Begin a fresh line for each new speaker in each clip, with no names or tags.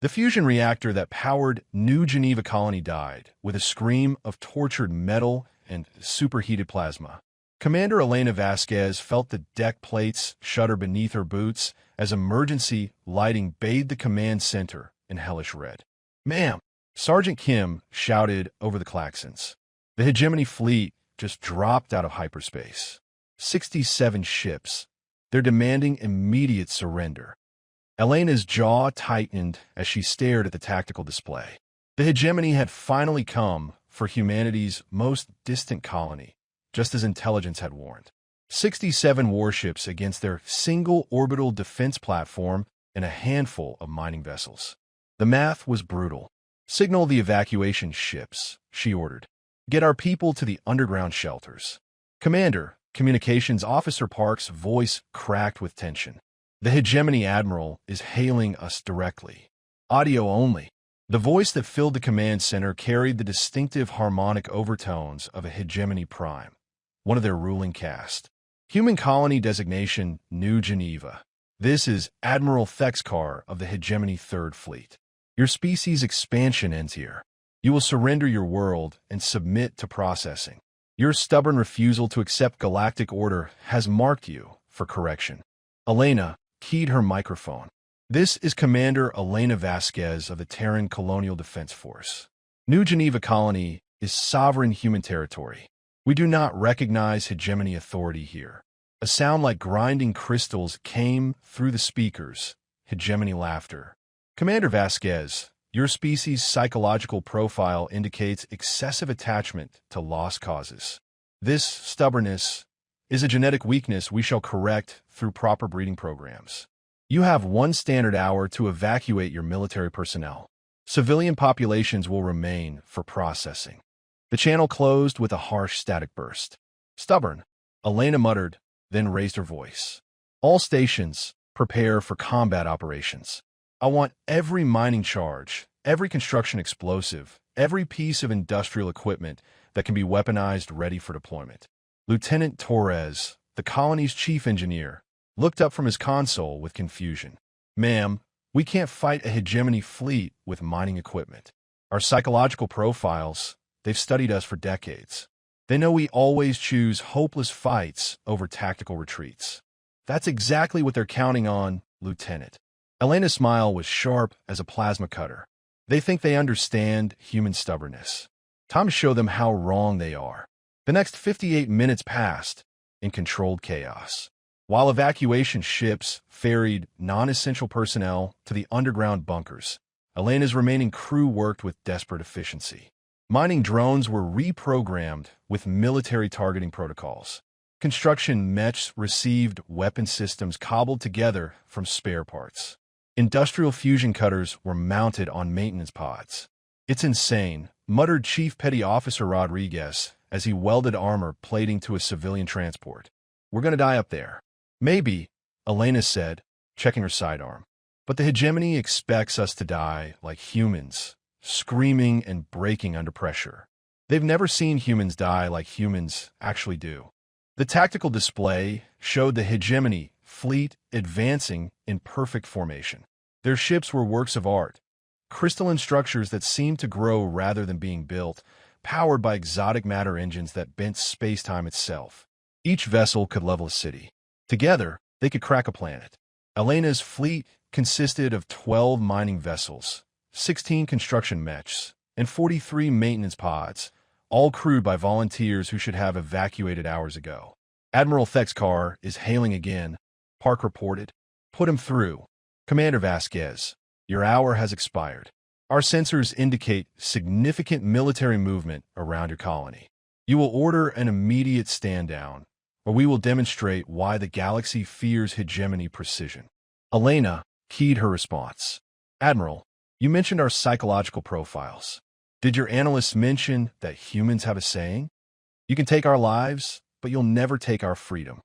The fusion reactor that powered New Geneva colony died with a scream of tortured metal and superheated plasma. Commander Elena Vasquez felt the deck plates shudder beneath her boots as emergency lighting bathed the command center in hellish red. "Ma'am!" Sergeant Kim shouted over the klaxons. The hegemony fleet just dropped out of hyperspace. 67 ships. They're demanding immediate surrender. Elena's jaw tightened as she stared at the tactical display. The hegemony had finally come for humanity's most distant colony, just as intelligence had warned. 67 warships against their single orbital defense platform and a handful of mining vessels. The math was brutal. "Signal the evacuation ships," she ordered. "Get our people to the underground shelters." "Commander," Communications Officer Park's voice cracked with tension. "The hegemony admiral is hailing us directly. Audio only." The voice that filled the command center carried the distinctive harmonic overtones of a hegemony prime, one of their ruling caste. "Human colony designation, New Geneva. This is Admiral Thexkar of the hegemony Third Fleet. Your species' expansion ends here. You will surrender your world and submit to processing. Your stubborn refusal to accept galactic order has marked you for correction." Elena keyed her microphone. "This is Commander Elena Vasquez of the Terran Colonial Defense Force. New Geneva Colony is sovereign human territory. We do not recognize hegemony authority here." A sound like grinding crystals came through the speakers. Hegemony laughter. "Commander Vasquez, your species' psychological profile indicates excessive attachment to lost causes. This stubbornness is a genetic weakness we shall correct through proper breeding programs. You have 1 standard hour to evacuate your military personnel. Civilian populations will remain for processing." The channel closed with a harsh static burst. "Stubborn," Elena muttered, then raised her voice. "All stations, prepare for combat operations. I want every mining charge, every construction explosive, every piece of industrial equipment that can be weaponized ready for deployment." Lieutenant Torres, the colony's chief engineer, looked up from his console with confusion. "Ma'am, we can't fight a hegemony fleet with mining equipment. Our psychological profiles, they've studied us for decades. They know we always choose hopeless fights over tactical retreats." "That's exactly what they're counting on, Lieutenant." Elena's smile was sharp as a plasma cutter. "They think they understand human stubbornness. Time to show them how wrong they are." The next 58 minutes passed in controlled chaos. While evacuation ships ferried non-essential personnel to the underground bunkers, Elena's remaining crew worked with desperate efficiency. Mining drones were reprogrammed with military targeting protocols. Construction mechs received weapon systems cobbled together from spare parts. Industrial fusion cutters were mounted on maintenance pods. "It's insane," muttered Chief Petty Officer Rodriguez as he welded armor plating to a civilian transport. "We're gonna die up there." "Maybe," Elena said, checking her sidearm. "But the hegemony expects us to die like humans, screaming and breaking under pressure. They've never seen humans die like humans actually do." The tactical display showed the hegemony fleet advancing in perfect formation. Their ships were works of art, crystalline structures that seemed to grow rather than being built, powered by exotic matter engines that bent space-time itself. Each vessel could level a city. Together, they could crack a planet. Elena's fleet consisted of 12 mining vessels, 16 construction mechs, and 43 maintenance pods, all crewed by volunteers who should have evacuated hours ago. "Admiral Thexkar is hailing again," Park reported. "Put him through." "Commander Vasquez, your hour has expired. Our sensors indicate significant military movement around your colony. You will order an immediate stand-down, or we will demonstrate why the galaxy fears hegemony precision." Elena keyed her response. "Admiral, you mentioned our psychological profiles. Did your analysts mention that humans have a saying? You can take our lives, but you'll never take our freedom.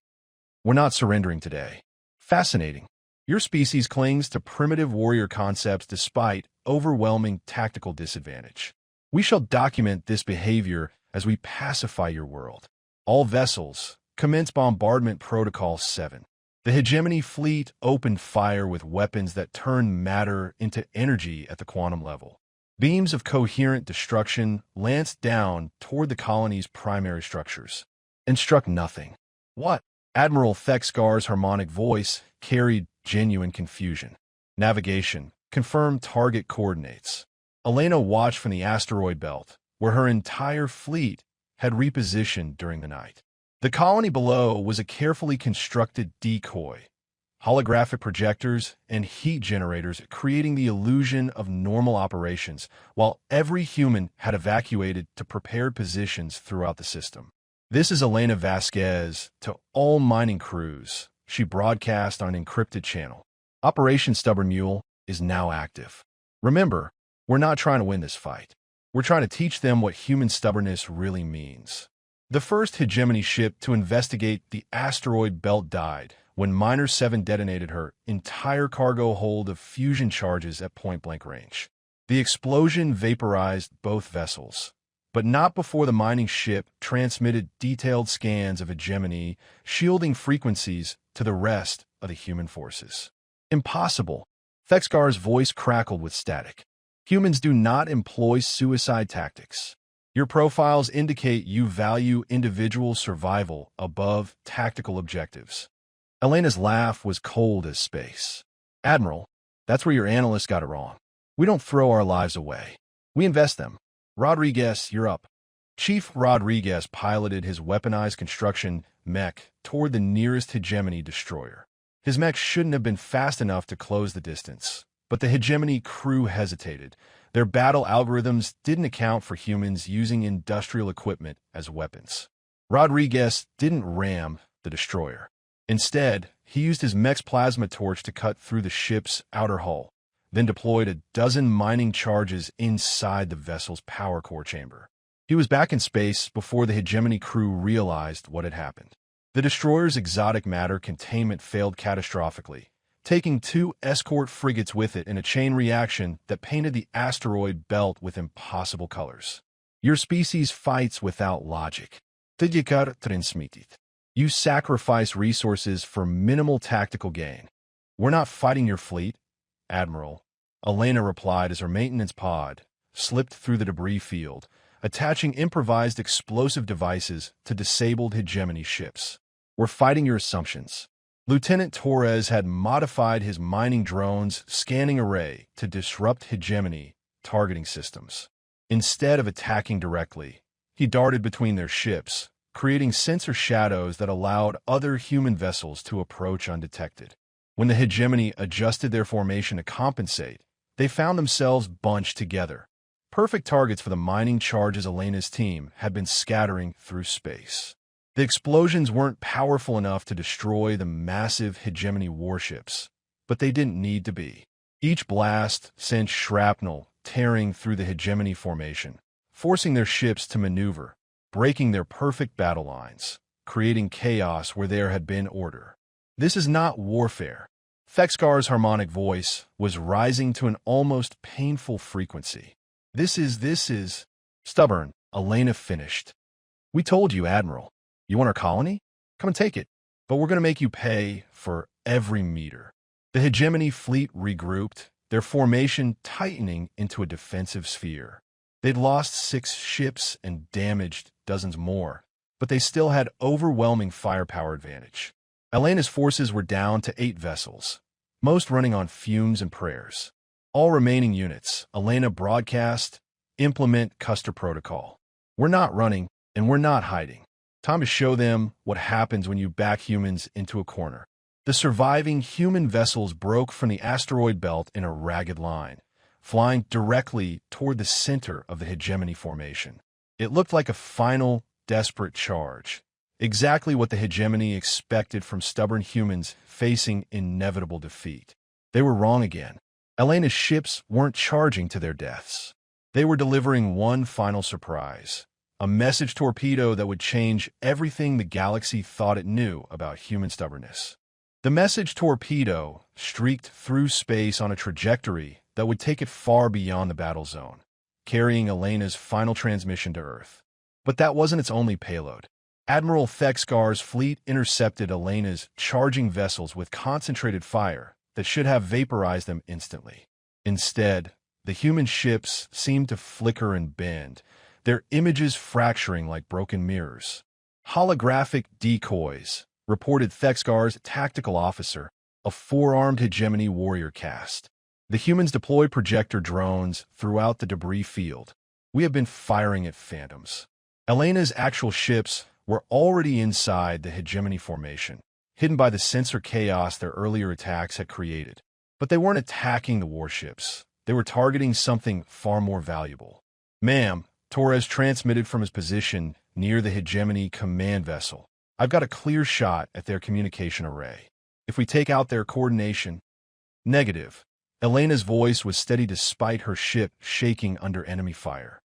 We're not surrendering today." "Fascinating. Your species clings to primitive warrior concepts despite overwhelming tactical disadvantage. We shall document this behavior as we pacify your world. All vessels, commence bombardment protocol 7. The hegemony fleet opened fire with weapons that turned matter into energy at the quantum level. Beams of coherent destruction lanced down toward the colony's primary structures and struck nothing. What? Admiral Thexgar's harmonic voice carried genuine confusion. Navigation. Confirm target coordinates. Elena watched from the asteroid belt, where her entire fleet had repositioned during the night. The colony below was a carefully constructed decoy, holographic projectors and heat generators creating the illusion of normal operations, while every human had evacuated to prepared positions throughout the system. This is Elena Vasquez to all mining crews. She broadcast on an encrypted channel. Operation Stubborn Mule is now active. Remember, we're not trying to win this fight. We're trying to teach them what human stubbornness really means. The first hegemony ship to investigate the asteroid belt died when Miner 7 detonated her entire cargo hold of fusion charges at point-blank range. The explosion vaporized both vessels, but not before the mining ship transmitted detailed scans of hegemony, shielding frequencies to the rest of the human forces. Impossible. Thexgar's voice crackled with static. Humans do not employ suicide tactics. Your profiles indicate you value individual survival above tactical objectives. Elena's laugh was cold as space. Admiral, that's where your analysts got it wrong. We don't throw our lives away. We invest them. Rodriguez, you're up. Chief Rodriguez piloted his weaponized construction mech toward the nearest hegemony destroyer. His mech shouldn't have been fast enough to close the distance, but the hegemony crew hesitated. Their battle algorithms didn't account for humans using industrial equipment as weapons. Rodriguez didn't ram the destroyer. Instead, he used his mech's plasma torch to cut through the ship's outer hull, then deployed a dozen mining charges inside the vessel's power core chamber. He was back in space before the hegemony crew realized what had happened. The destroyer's exotic matter containment failed catastrophically, taking 2 escort frigates with it in a chain reaction that painted the asteroid belt with impossible colors. Your species fights without logic. Tidikar transmitit. You sacrifice resources for minimal tactical gain. We're not fighting your fleet, Admiral, Elena replied as her maintenance pod slipped through the debris field, attaching improvised explosive devices to disabled hegemony ships. We're fighting your assumptions. Lieutenant Torres had modified his mining drone's scanning array to disrupt hegemony targeting systems. Instead of attacking directly, he darted between their ships, creating sensor shadows that allowed other human vessels to approach undetected. When the hegemony adjusted their formation to compensate, they found themselves bunched together. Perfect targets for the mining charges Elena's team had been scattering through space. The explosions weren't powerful enough to destroy the massive hegemony warships, but they didn't need to be. Each blast sent shrapnel tearing through the hegemony formation, forcing their ships to maneuver, breaking their perfect battle lines, creating chaos where there had been order. This is not warfare. Thexgar's harmonic voice was rising to an almost painful frequency. This is stubborn, Elena finished. We told you, Admiral. You want our colony? Come and take it. But we're going to make you pay for every meter. The hegemony fleet regrouped, their formation tightening into a defensive sphere. They'd lost 6 ships and damaged dozens more, but they still had overwhelming firepower advantage. Elena's forces were down to 8 vessels, most running on fumes and prayers. All remaining units, Elena broadcast, implement Custer Protocol. We're not running, and we're not hiding. Time to show them what happens when you back humans into a corner. The surviving human vessels broke from the asteroid belt in a ragged line, flying directly toward the center of the hegemony formation. It looked like a final, desperate charge, exactly what the hegemony expected from stubborn humans facing inevitable defeat. They were wrong again. Elena's ships weren't charging to their deaths. They were delivering one final surprise, a message torpedo that would change everything the galaxy thought it knew about human stubbornness. The message torpedo streaked through space on a trajectory that would take it far beyond the battle zone, carrying Elena's final transmission to Earth. But that wasn't its only payload. Admiral Thexgar's fleet intercepted Elena's charging vessels with concentrated fire that should have vaporized them instantly. Instead, the human ships seemed to flicker and bend, their images fracturing like broken mirrors. Holographic decoys, reported Thexgar's tactical officer, a four-armed hegemony warrior caste. The humans deployed projector drones throughout the debris field. We have been firing at phantoms. Elena's actual ships were already inside the hegemony formation, hidden by the sensor chaos their earlier attacks had created. But they weren't attacking the warships. They were targeting something far more valuable. "Ma'am," Torres transmitted from his position near the hegemony command vessel. "I've got a clear shot at their communication array. If we take out their coordination—" "Negative." Elena's voice was steady despite her ship shaking under enemy fire.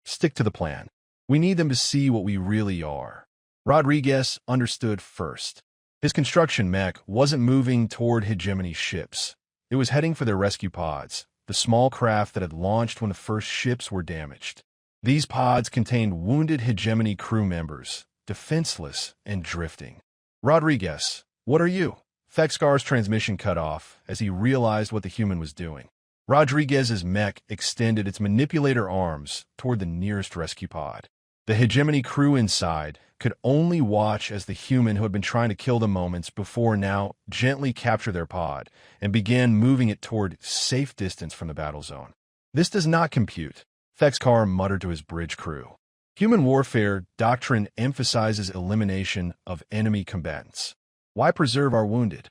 "Stick to the plan. We need them to see what we really are." Rodriguez understood first. His construction mech wasn't moving toward hegemony ships. It was heading for their rescue pods, the small craft that had launched when the first ships were damaged. These pods contained wounded hegemony crew members, defenseless and drifting. "Rodriguez, what are you?" Thexgar's transmission cut off as he realized what the human was doing. Rodriguez's mech extended its manipulator arms toward the nearest rescue pod. The hegemony crew inside could only watch as the human who had been trying to kill them moments before now gently captured their pod and began moving it toward safe distance from the battle zone. "This does not compute," Thexgar muttered to his bridge crew. Human warfare doctrine emphasizes elimination of enemy combatants. Why preserve our wounded?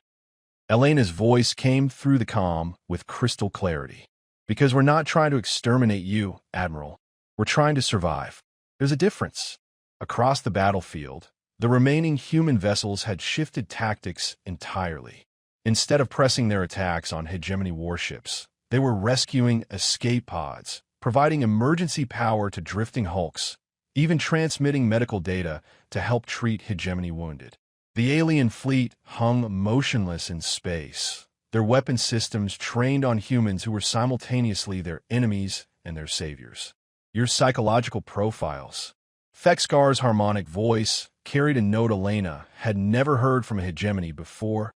Elena's voice came through the comm with crystal clarity. "Because we're not trying to exterminate you, Admiral. We're trying to survive." There's a difference. Across the battlefield, the remaining human vessels had shifted tactics entirely. Instead of pressing their attacks on hegemony warships, they were rescuing escape pods, providing emergency power to drifting hulks, even transmitting medical data to help treat hegemony wounded. The alien fleet hung motionless in space, their weapon systems trained on humans who were simultaneously their enemies and their saviors. "Your psychological profiles." Thexgar's harmonic voice carried a note Elena had never heard from a hegemony before: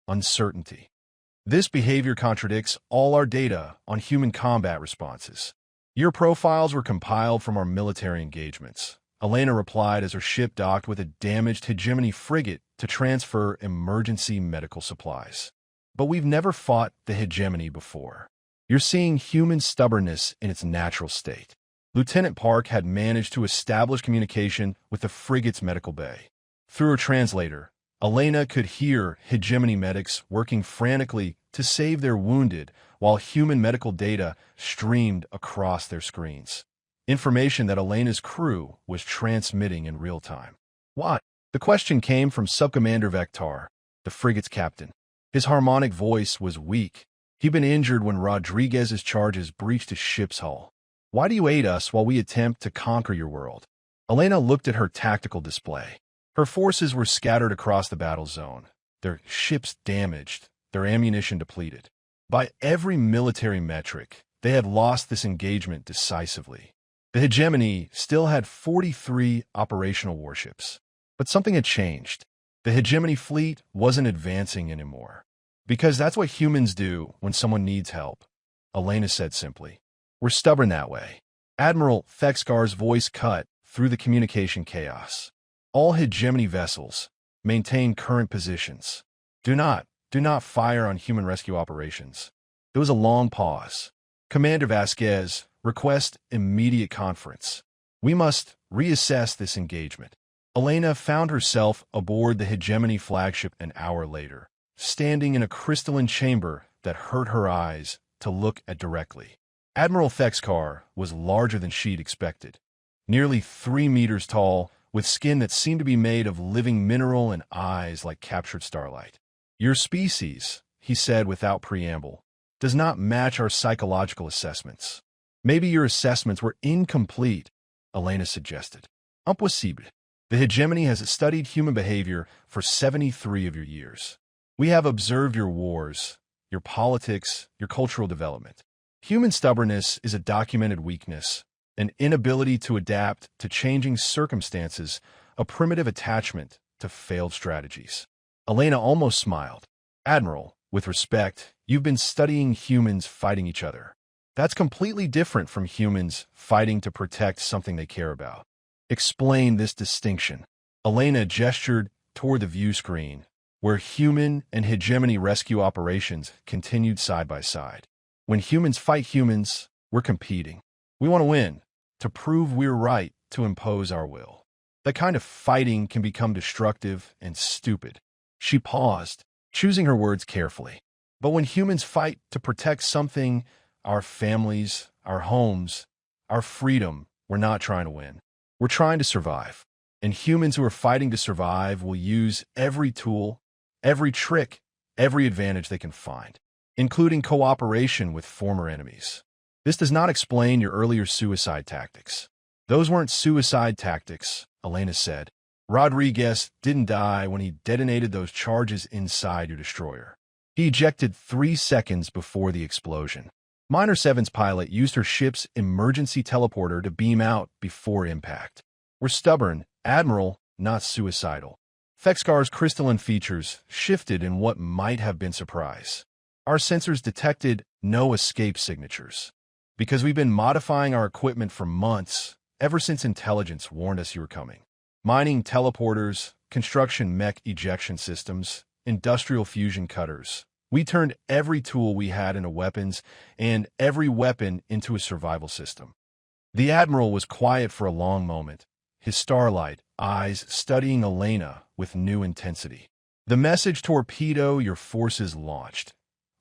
uncertainty. "This behavior contradicts all our data on human combat responses. Your profiles were compiled from our military engagements," Elena replied as her ship docked with a damaged hegemony frigate to transfer emergency medical supplies. "But we've never fought the hegemony before. You're seeing human stubbornness in its natural state." Lieutenant Park had managed to establish communication with the frigate's medical bay. Through her translator, Elena could hear hegemony medics working frantically to save their wounded while human medical data streamed across their screens. Information that Elena's crew was transmitting in real time. "What?" The question came from Subcommander Vector, the frigate's captain. His harmonic voice was weak. He'd been injured when Rodriguez's charges breached his ship's hull. "Why do you aid us while we attempt to conquer your world?" Elena looked at her tactical display. Her forces were scattered across the battle zone, their ships damaged, their ammunition depleted. By every military metric, they had lost this engagement decisively. The hegemony still had 43 operational warships. But something had changed. The hegemony fleet wasn't advancing anymore. "Because that's what humans do when someone needs help," Elena said simply. "We're stubborn that way." Admiral Thexgar's voice cut through the communication chaos. "All hegemony vessels, maintain current positions. Do not fire on human rescue operations." There was a long pause. "Commander Vasquez, request immediate conference. We must reassess this engagement." Elena found herself aboard the hegemony flagship an hour later, standing in a crystalline chamber that hurt her eyes to look at directly. Admiral Thexgar was larger than she'd expected, nearly 3 meters tall, with skin that seemed to be made of living mineral and eyes like captured starlight. "Your species," he said without preamble, "does not match our psychological assessments." "Maybe your assessments were incomplete," Elena suggested. "Impossible. The hegemony has studied human behavior for 73 of your years. We have observed your wars, your politics, your cultural development. Human stubbornness is a documented weakness, an inability to adapt to changing circumstances a primitive attachment to failed strategies. Elena almost smiled. Admiral, with respect, you've been studying humans fighting each other. That's completely different from humans fighting to protect something they care about. Explain this distinction. Elena gestured toward the view screen, where human and hegemony rescue operations continued side by side. When humans fight humans, we're competing. We want to win, to prove we're right, to impose our will. That kind of fighting can become destructive and stupid. She paused, choosing her words carefully. But when humans fight to protect something, our families, our homes, our freedom, we're not trying to win. We're trying to survive. And humans who are fighting to survive will use every tool, every trick, every advantage they can find, including cooperation with former enemies. This does not explain your earlier suicide tactics. Those weren't suicide tactics, Elena said. Rodriguez didn't die when he detonated those charges inside your destroyer. He ejected 3 seconds before the explosion. Miner 7's pilot used her ship's emergency teleporter to beam out before impact. We're stubborn, Admiral, not suicidal. Fexcar's crystalline features shifted in what might have been surprise. Our sensors detected no escape signatures. Because we've been modifying our equipment for months, ever since intelligence warned us you were coming. Mining teleporters, construction mech ejection systems, industrial fusion cutters. We turned every tool we had into weapons and every weapon into a survival system. The Admiral was quiet for a long moment, his starlight eyes studying Elena with new intensity. The message torpedo your forces launched.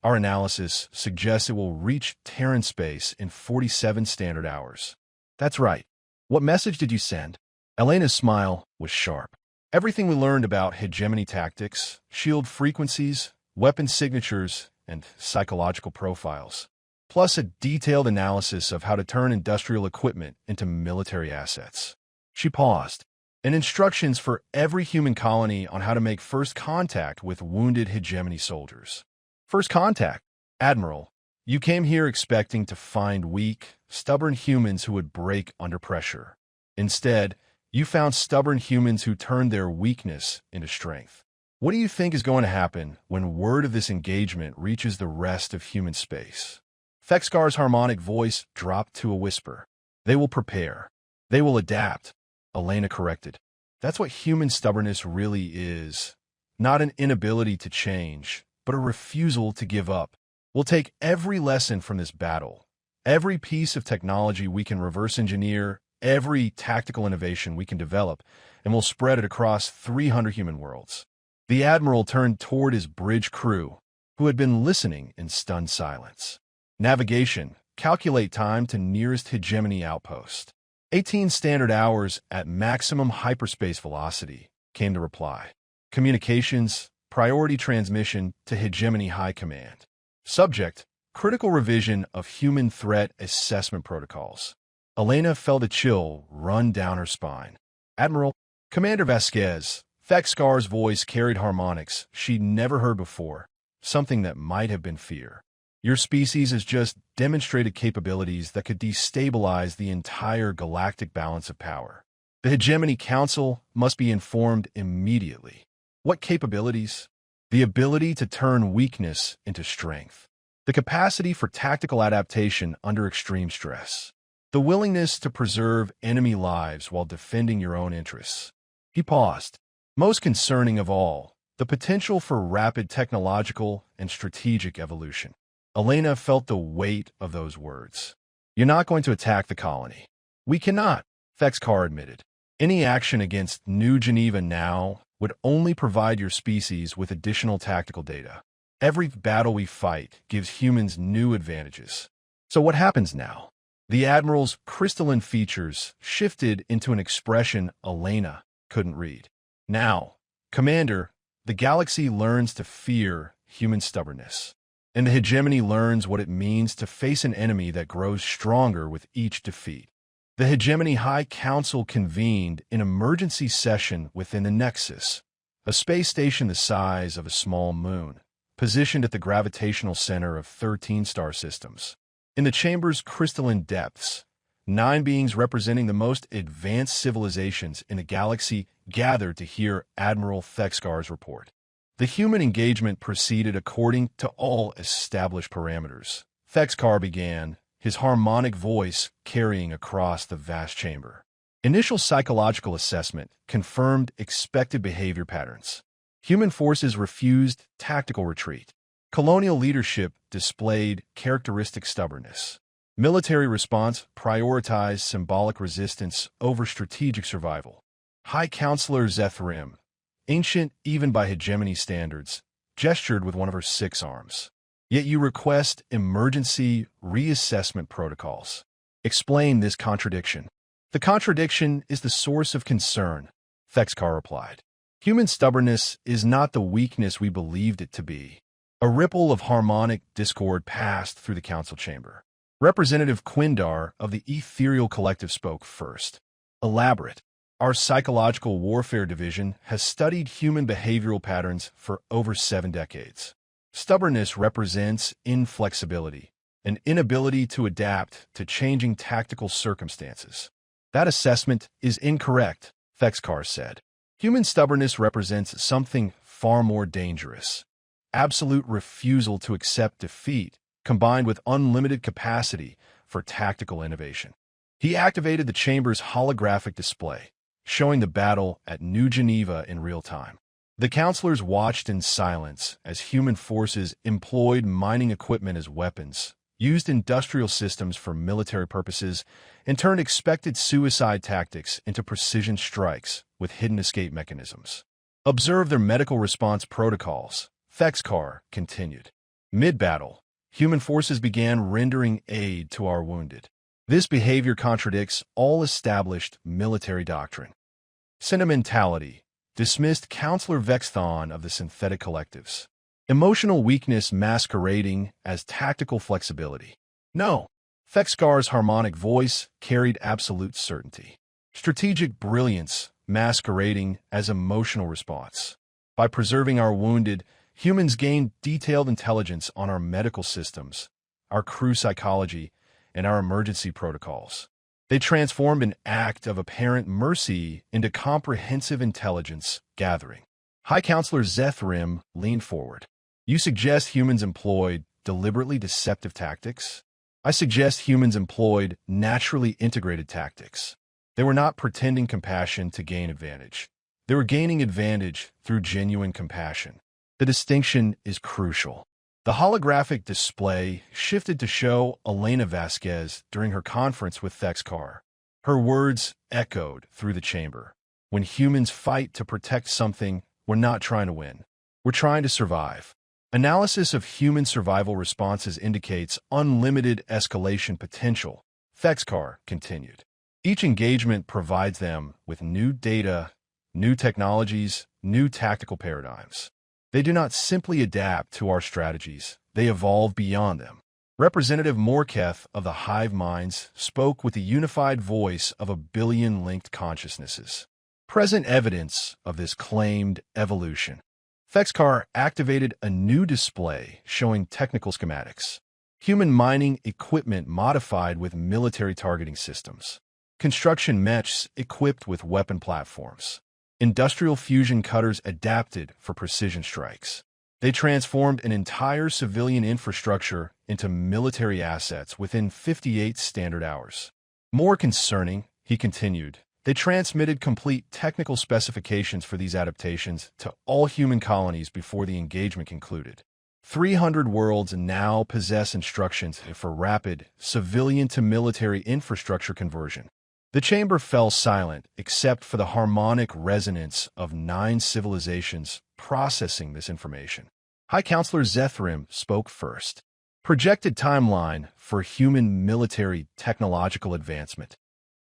Our analysis suggests it will reach Terran space in 47 standard hours. That's right. What message did you send? Elena's smile was sharp. Everything we learned about hegemony tactics, shield frequencies, weapon signatures, and psychological profiles, plus a detailed analysis of how to turn industrial equipment into military assets. She paused. And instructions for every human colony on how to make first contact with wounded hegemony soldiers. First contact. Admiral, you came here expecting to find weak, stubborn humans who would break under pressure. Instead, you found stubborn humans who turned their weakness into strength. What do you think is going to happen when word of this engagement reaches the rest of human space? Fexcar's harmonic voice dropped to a whisper. They will prepare. They will adapt. Elena corrected. That's what human stubbornness really is. Not an inability to change, but a refusal to give up. We'll take every lesson from this battle, every piece of technology we can reverse engineer, every tactical innovation we can develop, and we'll spread it across 300 human worlds. The Admiral turned toward his bridge crew, who had been listening in stunned silence. Navigation. Calculate time to nearest hegemony outpost. 18 standard hours at maximum hyperspace velocity, came the reply. Communications. Priority transmission to hegemony high command. Subject. Critical revision of human threat assessment protocols. Elena felt a chill run down her spine. Admiral, Commander Vasquez, Fexcar's voice carried harmonics she'd never heard before, something that might have been fear. Your species has just demonstrated capabilities that could destabilize the entire galactic balance of power. The Hegemony Council must be informed immediately. What capabilities? The ability to turn weakness into strength. The capacity for tactical adaptation under extreme stress. The willingness to preserve enemy lives while defending your own interests. He paused. Most concerning of all, the potential for rapid technological and strategic evolution. Elena felt the weight of those words. You're not going to attack the colony. We cannot, Fexcar admitted. Any action against New Geneva now would only provide your species with additional tactical data. Every battle we fight gives humans new advantages. So what happens now? The Admiral's crystalline features shifted into an expression Elena couldn't read. Now, Commander, the galaxy learns to fear human stubbornness. And the hegemony learns what it means to face an enemy that grows stronger with each defeat. The Hegemony High Council convened an emergency session within the Nexus, a space station the size of a small moon, positioned at the gravitational center of 13 star systems. In the chamber's crystalline depths, 9 beings representing the most advanced civilizations in the galaxy gathered to hear Admiral Thexgar's report. The human engagement proceeded according to all established parameters. Thexgar began, his harmonic voice carrying across the vast chamber. Initial psychological assessment confirmed expected behavior patterns. Human forces refused tactical retreat. Colonial leadership displayed characteristic stubbornness. Military response prioritized symbolic resistance over strategic survival. High Counselor Xarn, ancient even by hegemony standards, gestured with one of her 6 arms. Yet you request emergency reassessment protocols. Explain this contradiction. The contradiction is the source of concern, Thexgar replied. Human stubbornness is not the weakness we believed it to be. A ripple of harmonic discord passed through the council chamber. Representative Quindar of the Ethereal Collective spoke first. Elaborate. Our Psychological Warfare Division has studied human behavioral patterns for over 7 decades. Stubbornness represents inflexibility, an inability to adapt to changing tactical circumstances. That assessment is incorrect, Thexgar said. Human stubbornness represents something far more dangerous. Absolute refusal to accept defeat, combined with unlimited capacity for tactical innovation. He activated the chamber's holographic display, showing the battle at New Geneva in real time. The counselors watched in silence as human forces employed mining equipment as weapons, used industrial systems for military purposes, and turned expected suicide tactics into precision strikes with hidden escape mechanisms. Observe their medical response protocols, Thexgar continued. Mid-battle, human forces began rendering aid to our wounded. This behavior contradicts all established military doctrine. Sentimentality dismissed Counselor Vexthon of the synthetic collectives. Emotional weakness masquerading as tactical flexibility. No, Thexgar's harmonic voice carried absolute certainty. Strategic brilliance masquerading as emotional response. By preserving our wounded, humans gained detailed intelligence on our medical systems, our crew psychology, and our emergency protocols. They transformed an act of apparent mercy into comprehensive intelligence gathering. High Counselor Xarn leaned forward. You suggest humans employed deliberately deceptive tactics? I suggest humans employed naturally integrated tactics. They were not pretending compassion to gain advantage. They were gaining advantage through genuine compassion. The distinction is crucial. The holographic display shifted to show Elena Vasquez during her conference with Thexgar. Her words echoed through the chamber. When humans fight to protect something, we're not trying to win. We're trying to survive. Analysis of human survival responses indicates unlimited escalation potential, Thexgar continued. Each engagement provides them with new data, new technologies, new tactical paradigms. They do not simply adapt to our strategies, they evolve beyond them. Representative Morketh of the Hive Minds spoke with the unified voice of 1 billion linked consciousnesses. Present evidence of this claimed evolution. Thexgar activated a new display showing technical schematics. Human mining equipment modified with military targeting systems. Construction mechs equipped with weapon platforms. Industrial fusion cutters adapted for precision strikes. They transformed an entire civilian infrastructure into military assets within 58 standard hours. More concerning, he continued, they transmitted complete technical specifications for these adaptations to all human colonies before the engagement concluded. 300 worlds now possess instructions for rapid civilian-to-military infrastructure conversion. The chamber fell silent except for the harmonic resonance of 9 civilizations processing this information. High Counselor Xarn spoke first. Projected timeline for human military technological advancement.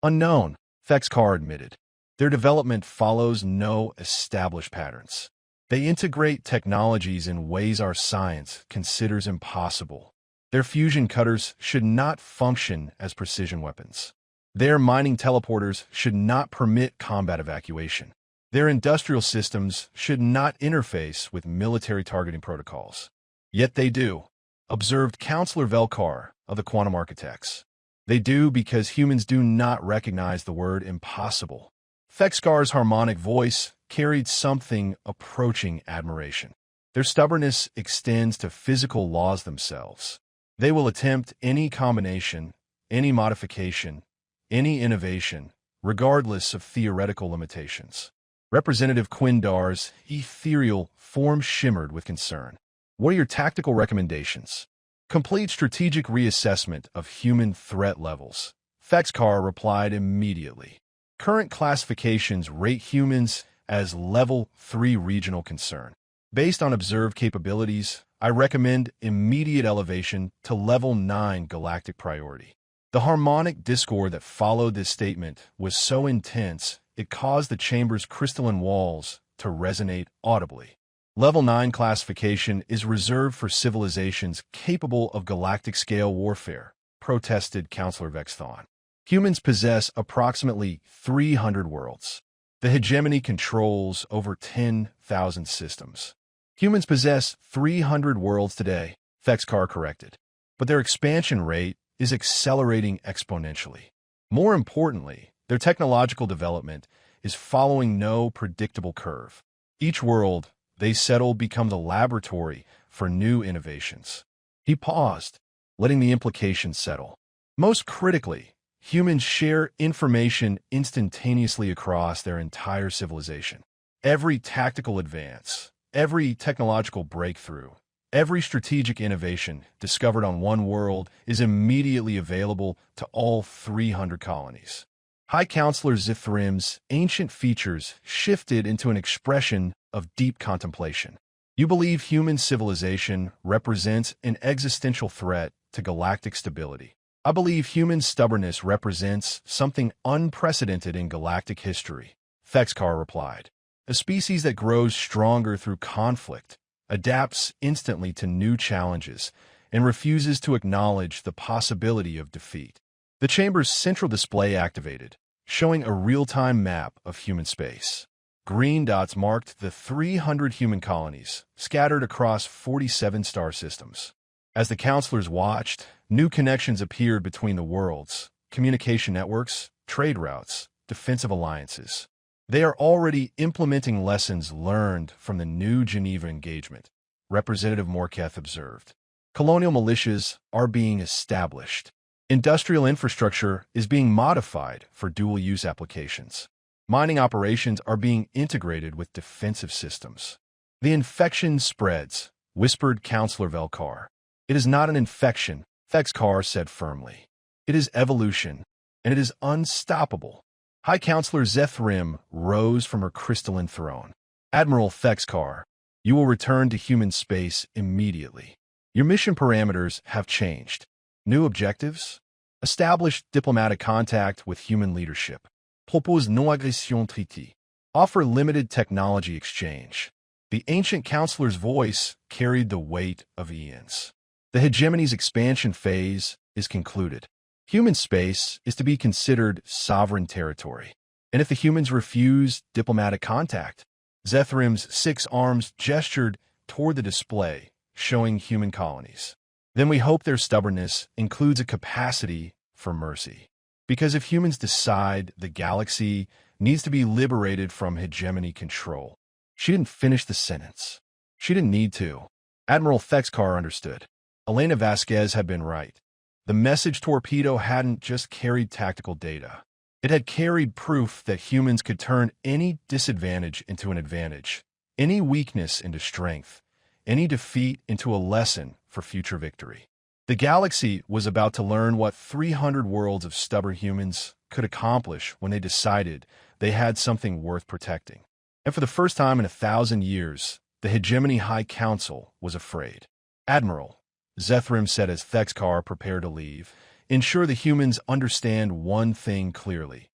Unknown, Thexgar admitted. Their development follows no established patterns. They integrate technologies in ways our science considers impossible. Their fusion cutters should not function as precision weapons. Their mining teleporters should not permit combat evacuation. Their industrial systems should not interface with military targeting protocols. Yet they do, observed Counselor Velkar of the Quantum Architects. They do because humans do not recognize the word impossible. Thexkar's harmonic voice carried something approaching admiration. Their stubbornness extends to physical laws themselves. They will attempt any combination, any modification, any innovation, regardless of theoretical limitations. Representative Quindar's ethereal form shimmered with concern. What are your tactical recommendations? Complete strategic reassessment of human threat levels. Thexkar replied immediately. Current classifications rate humans as Level 3 regional concern. Based on observed capabilities, I recommend immediate elevation to Level 9 galactic priority. The harmonic discord that followed this statement was so intense, it caused the chamber's crystalline walls to resonate audibly. Level 9 classification is reserved for civilizations capable of galactic-scale warfare, protested Counselor Vexthon. Humans possess approximately 300 worlds. The hegemony controls over 10,000 systems. Humans possess 300 worlds today, Thexkar corrected, but their expansion rate is accelerating exponentially. More importantly, their technological development is following no predictable curve. Each world they settle become the laboratory for new innovations. He paused, letting the implications settle. Most critically, humans share information instantaneously across their entire civilization. Every tactical advance, every technological breakthrough, every strategic innovation discovered on one world is immediately available to all 300 colonies. High Counselor Zithrim's ancient features shifted into an expression of deep contemplation. You believe human civilization represents an existential threat to galactic stability. I believe human stubbornness represents something unprecedented in galactic history, Thexkar replied. A species that grows stronger through conflict, adapts instantly to new challenges, and refuses to acknowledge the possibility of defeat. The chamber's central display activated, showing a real-time map of human space. Green dots marked the 300 human colonies, scattered across 47 star systems. As the counselors watched, new connections appeared between the worlds, communication networks, trade routes, defensive alliances. They are already implementing lessons learned from the new Geneva engagement, Representative Morketh observed. Colonial militias are being established. Industrial infrastructure is being modified for dual-use applications. Mining operations are being integrated with defensive systems. The infection spreads, whispered Counselor Velkar. It is not an infection, Thexkar said firmly. It is evolution, and it is unstoppable. High Counselor Zethrim rose from her crystalline throne. Admiral Thexkar, you will return to human space immediately. Your mission parameters have changed. New objectives? Establish diplomatic contact with human leadership. Propose non-agression treaty. Offer limited technology exchange. The ancient counselor's voice carried the weight of eons. The hegemony's expansion phase is concluded. Human space is to be considered sovereign territory. And if the humans refuse diplomatic contact, Zethrim's 6 arms gestured toward the display, showing human colonies. Then we hope their stubbornness includes a capacity for mercy. Because if humans decide the galaxy needs to be liberated from hegemony control. She didn't finish the sentence. She didn't need to. Admiral Thexkar understood. Elena Vasquez had been right. The message torpedo hadn't just carried tactical data. It had carried proof that humans could turn any disadvantage into an advantage, any weakness into strength, any defeat into a lesson for future victory. The galaxy was about to learn what 300 worlds of stubborn humans could accomplish when they decided they had something worth protecting. And for the first time in 1,000 years, the Hegemony High Council was afraid. Admiral, Zethrim said as Thexkar prepared to leave, ensure the humans understand one thing clearly.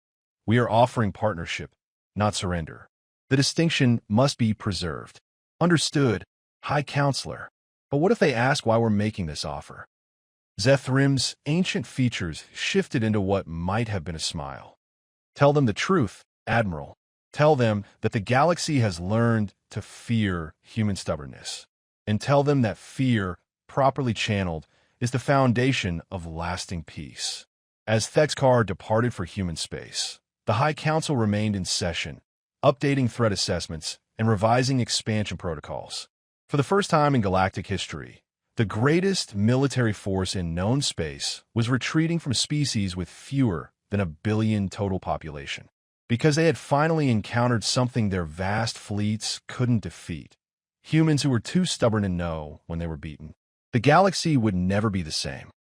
We are offering partnership, not surrender. The distinction must be preserved. Understood, High Counselor. But what if they ask why we're making this offer? Zethrim's ancient features shifted into what might have been a smile. Tell them the truth, Admiral. Tell them that the galaxy has learned to fear human stubbornness. And tell them that fear, properly channeled, is the foundation of lasting peace. As Thexkar departed for human space, The High Council remained in session, updating threat assessments and revising expansion protocols. For the first time in galactic history, the greatest military force in known space was retreating from species with fewer than 1 billion total population, because they had finally encountered something their vast fleets couldn't defeat. Humans who were too stubborn to know when they were beaten. The galaxy would never be the same.